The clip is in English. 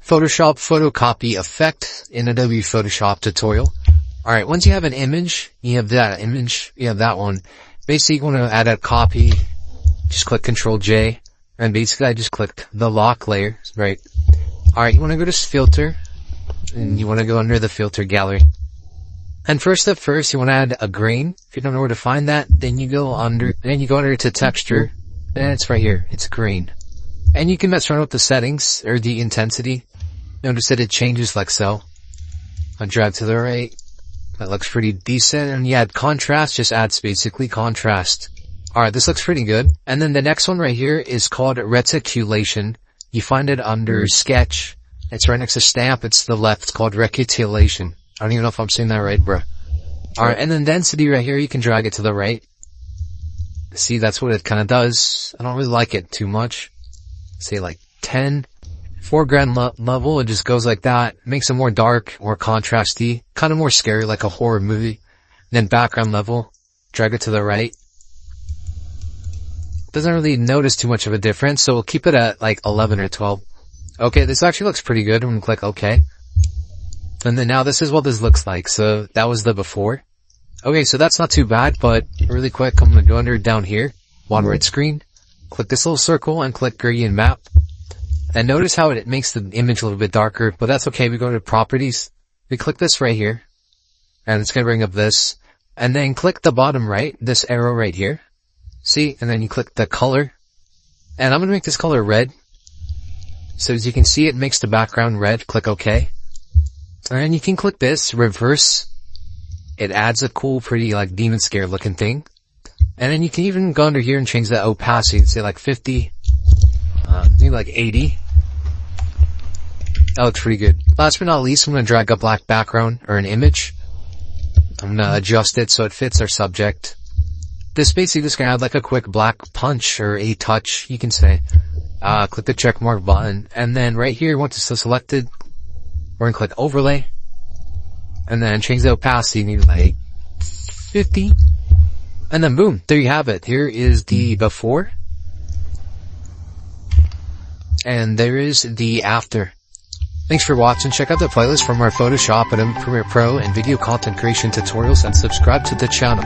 Photoshop photocopy effect in Adobe Photoshop tutorial. Alright, once you have an image, you have that image, you have that one. Basically, you want to add a copy, just click Ctrl J, and basically I just clicked the lock layer, right? Alright, you want to go to filter, and you want to go under the filter gallery. And first step first, you want to add a grain. If you don't know where to find that, then you go under to texture, and it's right here, it's grain. And you can mess around with the settings, or the intensity. Notice that it changes like so. I'll drag to the right. That looks pretty decent. And you add contrast, just adds basically contrast. Alright, this looks pretty good. And then the next one right here is called reticulation. You find it under sketch. It's right next to stamp. It's the left. It's called reticulation. I don't even know if I'm saying that right, bruh. Alright, and then density right here, you can drag it to the right. See, that's what it kind of does. I don't really like it too much. Say like 10. Foreground level, it just goes like that. Makes it more dark, more contrasty, kind of more scary, like a horror movie. Then background level, drag it to the right. Doesn't really notice too much of a difference, so we'll keep it at like 11 or 12. Okay, this actually looks pretty good. I'm gonna click OK. And then now this is what this looks like. So that was the before. Okay, so that's not too bad, but really quick, I'm gonna go under down here, one red screen, click this little circle and click gradient map. And notice how it makes the image a little bit darker, but that's okay. We go to properties. We click this right here, and it's going to bring up this. And then click the bottom right, this arrow right here. See? And then you click the color. And I'm going to make this color red. So as you can see, it makes the background red. Click OK. And you can click this, reverse. It adds a cool, pretty, like, demon scare looking thing. And then you can even go under here and change the opacity. Say like 50. Maybe like 80. That looks pretty good. Last but not least, I'm going to drag a black background or an image. I'm going to adjust it so it fits our subject. This basically just going to add like a quick black punch or a touch, you can say. Click the check mark button. And then right here, once it's selected, we're going to click overlay. And then change the opacity, maybe like 50. And then boom, there you have it. Here is the before. And there is the after. Thanks for watching. Check out the playlist from our Photoshop, Adobe Premiere Pro, and video content creation tutorials, and subscribe to the channel.